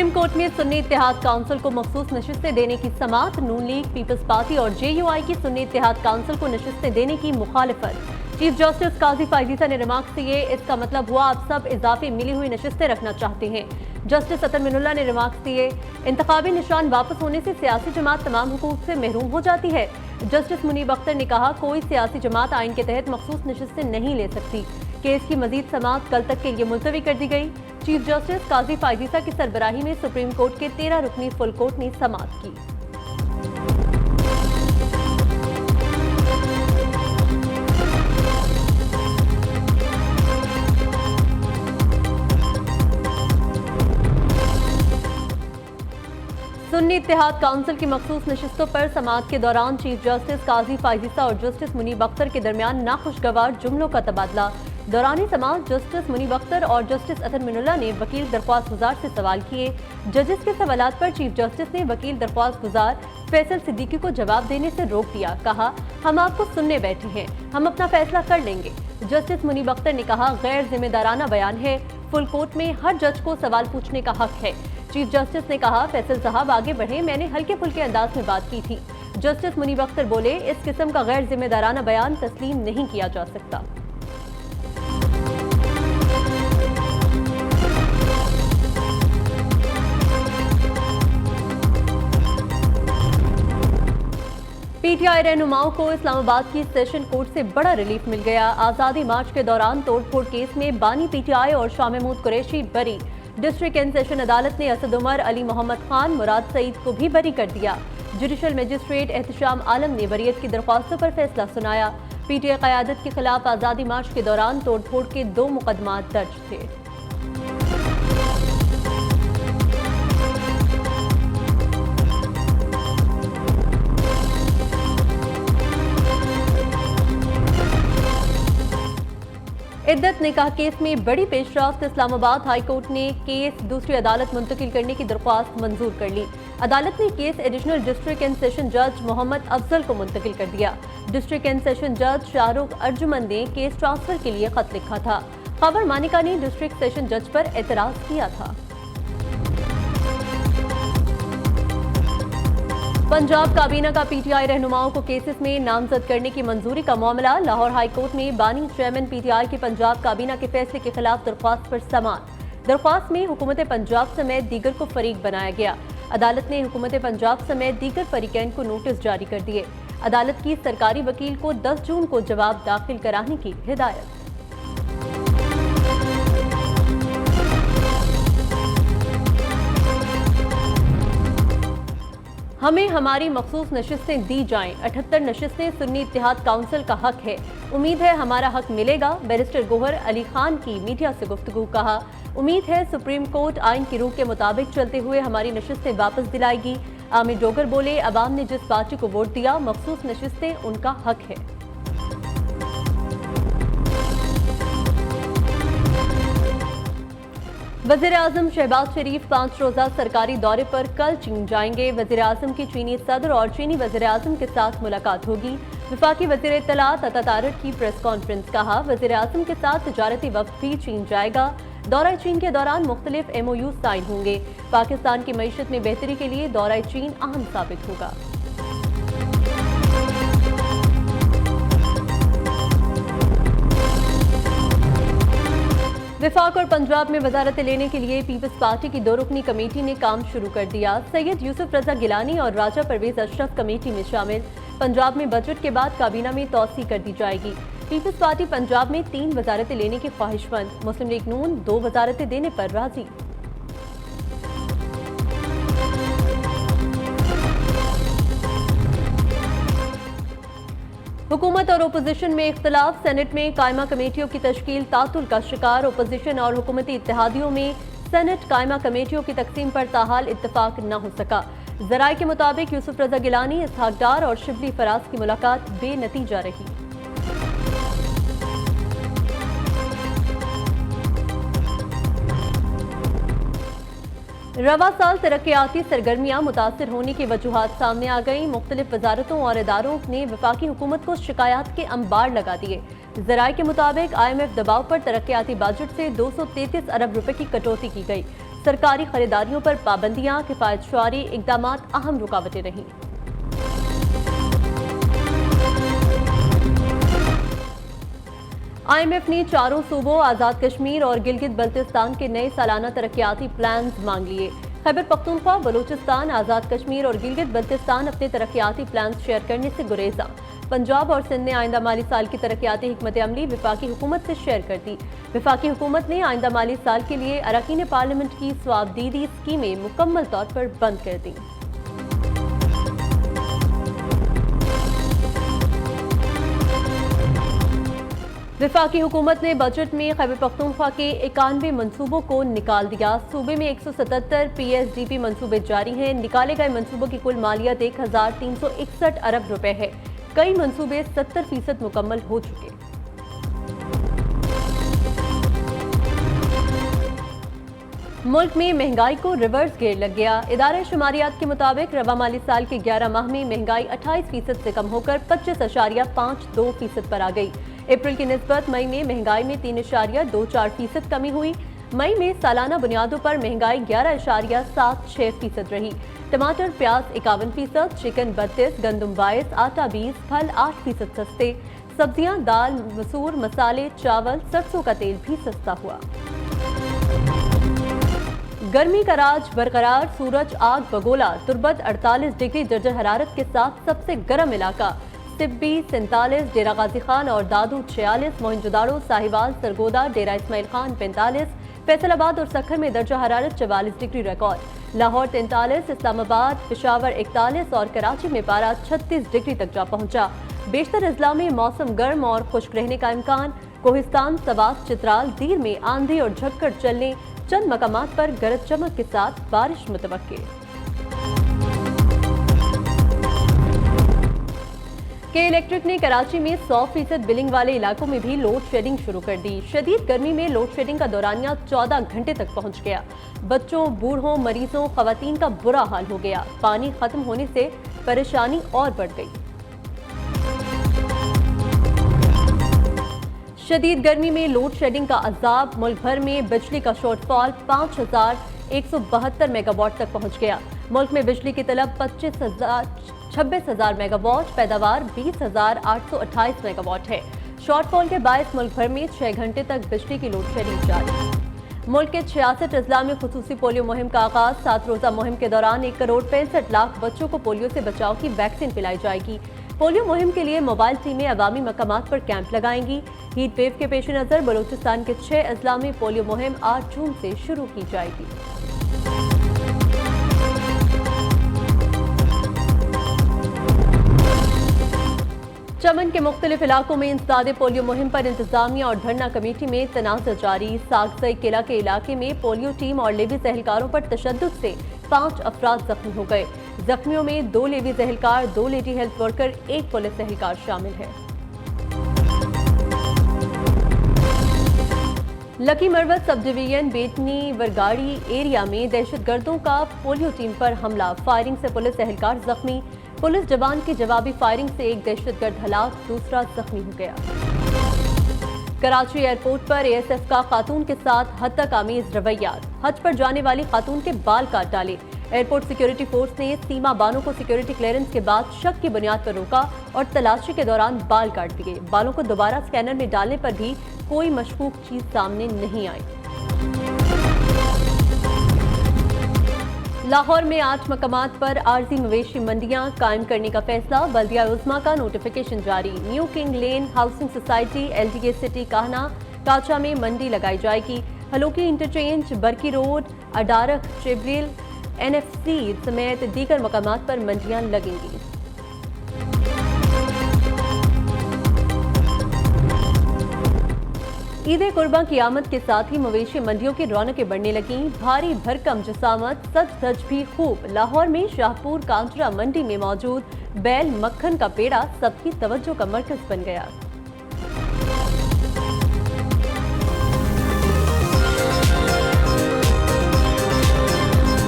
Supreme court में सुन्नी इत्तेहाद council को मखसूस नशिस्तें देने की समाअत। नून लीग, पीपल्स पार्टी और JUI की सुन्नी इत्तेहाद काउंसिल को नशिस्तें देने की मुखालिफत। चीफ जस्टिस काजी फायजीसा ने रिमार्क दिए, इसका मतलब हुआ आप सब इजाफी मिली हुई नशिस्तें रखना चाहते हैं। जस्टिस अतर मिनुल्लाह ने रिमार्क दिए, इंतखाबी निशान वापस होने से सियासी जमात तमाम हुकूक से महरूम हो जाती है। जस्टिस मुनीब अख्तर ने कहा, कोई सियासी जमात आइन के तहत मखसूस नशिस्तें नहीं ले सकती। केस की मजीद समाअत कल तक के लिए मुलतवी कर दी गई। चीफ जस्टिस काजी फायजीसा की सरबराही में सुप्रीम कोर्ट के 13 रुकनी फुल कोर्ट ने समाअत की। सुन्नी इत्तेहाद काउंसिल की मखसूस नशिस्तों पर समाअत के दौरान चीफ जस्टिस काजी फायजीसा और जस्टिस मुनीब अख्तर के दरमियान नाखुशगवार जुमलों का तबादला। दौरान समाअत जस्टिस मुनीब अख्तर और जस्टिस अतर मिनुल्लाह ने वकील दरख्वास्त गुजार से सवाल किए। जजेस के सवालात पर चीफ जस्टिस ने वकील दरख्वास्त गुजार फैसल सिद्दीकी को जवाब देने से रोक दिया। कहा, हम आपको सुनने बैठे हैं, हम अपना फैसला कर लेंगे। जस्टिस मुनीब अख्तर ने कहा, गैर जिम्मेदाराना बयान है, फुल कोर्ट में हर जज को सवाल पूछने का हक है। चीफ जस्टिस ने कहा, फैसल साहब आगे बढ़े, मैंने हल्के फुल्के अंदाज में बात की थी। जस्टिस मुनीब अख्तर बोले, इस किस्म का गैर जिम्मेदाराना बयान तस्लीम नहीं किया जा सकता। PTI रहनुमाओं को इस्लामाबाद की सेशन कोर्ट से बड़ा रिलीफ मिल गया। आज़ादी मार्च के दौरान तोड़फोड़ केस में बानी PTI और शाह महमूद कुरैशी बरी। डिस्ट्रिक्ट एंड सेशन अदालत ने असद उमर, अली मोहम्मद खान, मुराद सईद को भी बरी कर दिया। जुडिशल मजिस्ट्रेट एहतशाम आलम ने बरीयत की दरख्वास्तों पर फैसला सुनाया। PTI क़यादत के खिलाफ आज़ादी मार्च के दौरान तोड़फोड़ के 2 मुकदमात दर्ज थे। इद्दत निकाह केस में बड़ी पेशरफ्त। इस्लामाबाद हाई कोर्ट ने केस दूसरी अदालत मुंतकिल करने की दरख्वास्त मंजूर कर ली। अदालत ने case additional district and session जज मोहम्मद अफजल को मुंतकिल कर दिया। डिस्ट्रिक्ट एंड सेशन जज शाहरुख अर्जुमन ने केस ट्रांसफर के लिए खत लिखा था। खबर मानिका ने डिस्ट्रिक्ट सेशन जज पर एतराज किया था। पंजाब काबीना का PTI रहनुमाओं को केसेस में नामजद करने की मंजूरी का मामला। लाहौर हाई कोर्ट में बानी चेयरमैन PTI की पंजाब काबीना के फैसले के खिलाफ दरख्वास्त पर समाअत। दरख्वास्त में हुकूमत पंजाब समेत दीगर को फरीक बनाया गया। अदालत ने हुकूमत पंजाब समेत दीगर फरीकैन को नोटिस जारी कर दिए। अदालत की सरकारी वकील को 10 जून को जवाब दाखिल कराने की हिदायत। हमें हमारी मखसूस नशिस्तें दी जाएं। 78 नशिस्तें सुन्नी इत्तेहाद काउंसिल का हक है, उम्मीद है हमारा हक मिलेगा। बैरिस्टर गोहर अली खान की मीडिया से गुफ्तगू। कहा, उम्मीद है सुप्रीम कोर्ट आइन की रूह के मुताबिक चलते हुए हमारी नशिस्तें वापस दिलाएगी। आमिर डोगर बोले, अवाम ने जिस पार्टी को वोट दिया, मखसूस नशिस्तें उनका हक है। वज़ीर आज़म शहबाज शरीफ 5 रोज़ा सरकारी दौरे पर कल चीन जाएंगे। वज़ीर आज़म की चीनी सदर और चीनी वज़ीर आज़म के साथ मुलाकात होगी। वफाकी वज़ीर इत्तलात अता तारक की प्रेस कॉन्फ्रेंस। कहा, वज़ीर आज़म के साथ तिजारती वफ्द भी चीन जाएगा। दौरा चीन के दौरान मुख्तलिफ MOU साइन होंगे। पाकिस्तान की मईशत में बेहतरी के लिए दौरा चीन अहम साबित होगा। विफाक और पंजाब में वजारत लेने के लिए पीपल्स पार्टी की 2 रुकनी कमेटी ने काम शुरू कर दिया। सैयद यूसुफ रजा गिलानी और राजा परवेज अशरफ कमेटी में शामिल। पंजाब में बजट के बाद काबीना में तौसी कर दी जाएगी। पीपल्स पार्टी पंजाब में 3 वजारतें लेने की ख्वाहिशमंद। मुस्लिम लीग नून 2 वजारतें देने पर राजी। हुकूमत और ओपोजिशन में इख्तलाफ। सेनेट में कायमा कमेटियों की तश्कील तातुल का शिकार। ओपोजिशन और हुकूमती इत्तेहादियों में सेनेट कायमा कमेटियों की तकसीम पर ताहाल इत्तफाक न हो सका। जराये के मुताबिक यूसुफ रजा गिलानी, इसहाक डार और शिबली फराज की मुलाकात बेनतीजा रही। रवा साल तरक्याती सरगर्मियां मुतासर होने की वजूहात सामने आ गई। मुख्तलिफ वजारतों और इदारों ने वफाकी हुकूमत को शिकायत के अंबार लगा दिए। जराये के मुताबिक IMF दबाव पर तरक्याती बजट से 233 अरब रुपए की कटौती की गई। सरकारी खरीदारियों पर पाबंदियां, किफायतशुमारी इकदाम अहम रुकावटें रहीं। IMF ने चारों सूबों आज़ाद कश्मीर और गिलगित बल्तिस्तान के नए सालाना तरक्याती प्लान्स मांग लिए। खैबर पख्तूनख्वा, बलूचिस्तान, आज़ाद कश्मीर और गिलगित बल्तिस्तान अपने तरक्याती प्लान्स शेयर करने से गुरेजा। पंजाब और सिंध ने आइंदा माली साल की तरक्याती हिकमत अमली वफाकी हुकूमत से शेयर कर दी। वफाकी हुकूमत ने आइंदा माली साल के लिए अरकान पार्लियामेंट की स्वाबदीदी स्कीमें मुकम्मल तौर पर बंद कर दी। वफाकी हुकूमत ने बजट में खैबर पख्तूनख्वा के 91 मनसूबों को निकाल दिया। सूबे में 177 PSDP मनसूबे जारी हैं। निकाले गए मनसूबों की कुल मालियत 1361 अरब रुपए है। कई मनसूबे 70% मुकम्मल हो चुके। मुल्क में महंगाई को रिवर्स गियर लग गया। इदारे शुमारियात के मुताबिक रवा माली साल के 11 माह में महंगाई 28% से कम होकर 25.52% पर आ गई। अप्रैल की निस्बत मई में महंगाई में 3.24% कमी हुई। मई में सालाना बुनियादों पर महंगाई 11.76% रही। टमाटर प्याज 51%, चिकन 32%, गंदम 22%, आटा 20%, फल 8% सस्ते। सब्जियां, दाल, मसूर, मसाले, चावल, सरसों का तेल भी सस्ता हुआ। गर्मी का राज बरकरार। सूरज आग बगोला। तुर्बत 48 डिग्री दर्जा हरारत के साथ सबसे गर्म इलाका। सिब्बी 47, डेरा गाजी खान और दादू 46, मोहनजोदाड़ो, साहिवाल, सरगोदा, डेरा इस्माइल खान 45, फैसलाबाद और सखर में दर्जा हरारत 44 डिग्री रिकॉर्ड। लाहौर 43, इस्लामाबाद, पेशावर 41 और कराची में पारा 36 डिग्री तक जा पहुंचा। बेशतर अजला में मौसम गर्म और खुश्क रहने का इम्कान। कोहिस्तान, सवात, चित्राल, दीर में आंधी और झक्कड़ चलने, चंद मकामात पर गरज चमक के साथ बारिश मुतवक्के। के इलेक्ट्रिक ने कराची में 100% बिलिंग वाले इलाकों में भी लोड शेडिंग शुरू कर दी। शदीद गर्मी में लोड शेडिंग का दौरानिया 14 घंटे तक पहुंच गया। बच्चों, बूढ़ों, मरीजों, खवातीन का बुरा हाल हो गया। पानी खत्म होने से परेशानी और बढ़ गई। शदीद गर्मी में लोड शेडिंग का अजाब। मुल्क भर में बिजली का शॉर्टफॉल 5172 मेगावाट तक पहुंच गया। मुल्क में बिजली की तलब 26,000 मेगावाट, पैदावार 20,828 मेगावाट है। शॉर्टफॉल के बायस मुल्क भर में 6 घंटे तक बिजली की लोड शेडिंग जारी। मुल्क के 66 अजला में खुसूसी पोलियो मुहिम का आगाज। 7 रोजा मुहिम के दौरान 1,65,00,000 बच्चों को पोलियो से बचाव की वैक्सीन पिलाई जाएगी। पोलियो मुहिम के लिए मोबाइल टीमें अवामी मकामात पर कैंप लगाएंगी। हीट वेव के पेश नजर बलूचिस्तान के 6 अजला में पोलियो मुहिम 8 जून से शुरू की जाएगी। चमन के मुख्तलिफ इलाकों में इंसदादे पोलियो मुहिम पर इंतजामिया और धरना कमेटी में तनाज़ा जारी। सागसई किला के इलाके में पोलियो टीम और लेवीज एहलकारों पर तशद्दुद से 5 अफराद जख्मी हो गए। जख्मियों में 2 लेवीज एहलकार, 2 लेडी हेल्थ वर्कर, 1 पुलिस एहलकार शामिल है। Lucky Marwat sub division Bettany वरगाड़ी area में दहशतगर्दों का पोलियो टीम पर हमला। फायरिंग से पुलिस एहलकार जख्मी। पुलिस जवान की जवाबी फायरिंग से एक दहशतगर्द हलाक, दूसरा जख्मी हो गया। कराची एयरपोर्ट पर ASF का खातून के साथ हद तक आमीज रवैया। हज पर जाने वाली खातून के बाल काट डाले। एयरपोर्ट सिक्योरिटी फोर्स ने सीमा बानों को सिक्योरिटी क्लियरेंस के बाद शक की बुनियाद पर रोका और तलाशी के दौरान बाल काट दिए। बालों को दोबारा स्कैनर में डालने पर भी कोई मशकूक चीज सामने नहीं आई। लाहौर में 8 मकामात पर आर्जी मवेशी मंडियां कायम करने का फैसला। बल्दिया उज़्मा का नोटिफिकेशन जारी। न्यू किंग लेन हाउसिंग सोसाइटी, LDA सिटी काहना, काचा में मंडी लगाई जाएगी। हलोकी इंटरचेंज, बरकी रोड, अडारख, चिब्रिल, NFC समेत दीगर मकामात पर मंडियां लगेंगी। ईद कुर्बान की आमद के साथ ही मवेशी मंडियों की रौनकें बढ़ने लगीं। भारी भरकम जसामत, सज धज भी खूब। लाहौर में शाहपुर कांचरा मंडी में मौजूद बैल मक्खन का पेड़ा सबकी तवज्जो का मरकज बन गया।